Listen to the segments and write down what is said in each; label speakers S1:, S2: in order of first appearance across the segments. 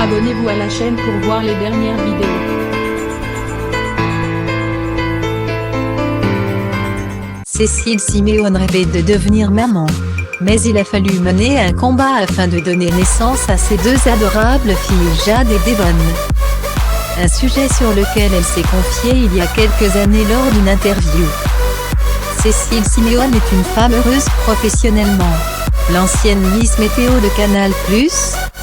S1: Abonnez-vous à la chaîne pour voir les dernières vidéos.
S2: Cécile Siméone rêvait de devenir maman. Mais il a fallu mener un combat afin de donner naissance à ces deux adorables filles Jade et Devon. Un sujet sur lequel elle s'est confiée il y a quelques années lors d'une interview. Cécile Siméone est une femme heureuse professionnellement. L'ancienne Miss Météo de Canal+,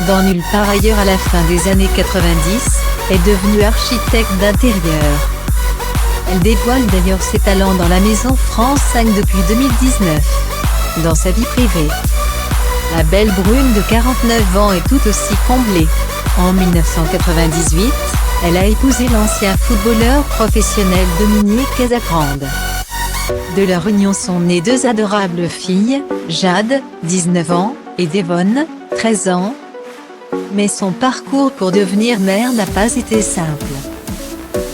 S2: dans Nulle part ailleurs à la fin des années 90, est devenue architecte d'intérieur. Elle dévoile d'ailleurs ses talents dans la maison France 5 depuis 2019. Dans sa vie privée, la belle brune de 49 ans est tout aussi comblée. En 1998, elle a épousé l'ancien footballeur professionnel Dominique Casagrande. De leur union sont nées deux adorables filles, Jade, 19 ans, et Devon, 13 ans. Mais son parcours pour devenir mère n'a pas été simple.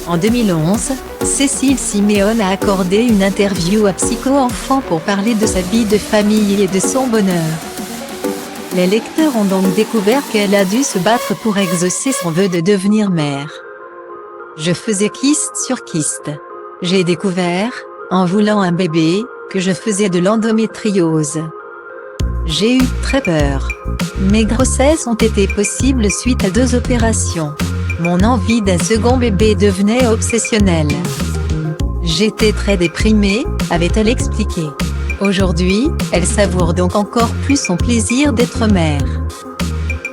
S2: En 2011, Cécile Siméone a accordé une interview à Psycho Enfant pour parler de sa vie de famille et de son bonheur. Les lecteurs ont donc découvert qu'elle a dû se battre pour exaucer son vœu de devenir mère. Je faisais kyste sur kyste. J'ai découvert, en voulant un bébé, que je faisais de l'endométriose. J'ai eu très peur. Mes grossesses ont été possibles suite à 2 opérations. Mon envie d'un second bébé devenait obsessionnelle. J'étais très déprimée, avait-elle expliqué. Aujourd'hui, elle savoure donc encore plus son plaisir d'être mère.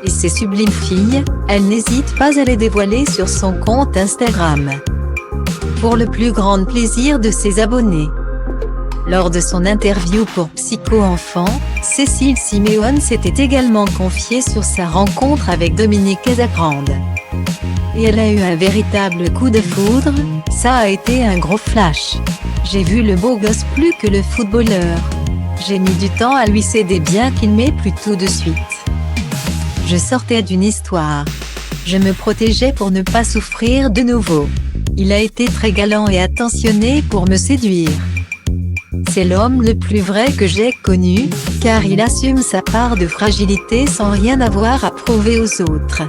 S2: Et ces sublimes filles, elle n'hésite pas à les dévoiler sur son compte Instagram. Pour le plus grand plaisir de ses abonnés. Lors de son interview pour Psycho Enfant, Cécile Siméone s'était également confiée sur sa rencontre avec Dominique Casagrande. Et elle a eu un véritable coup de foudre, ça a été un gros flash. J'ai vu le beau gosse plus que le footballeur. J'ai mis du temps à lui céder bien qu'il m'ait plu tout de suite. Je sortais d'une histoire. Je me protégeais pour ne pas souffrir de nouveau. Il a été très galant et attentionné pour me séduire. C'est l'homme le plus vrai que j'ai connu, car il assume sa part de fragilité sans rien avoir à prouver aux autres.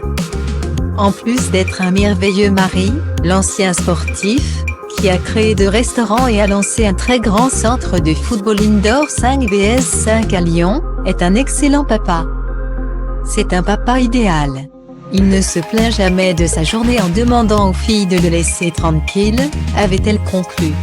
S2: En plus d'être un merveilleux mari, l'ancien sportif, qui a créé 2 restaurants et a lancé un très grand centre de football indoor 5vs5 à Lyon, est un excellent papa. C'est un papa idéal. Il ne se plaint jamais de sa journée en demandant aux filles de le laisser tranquille, avait-elle conclu.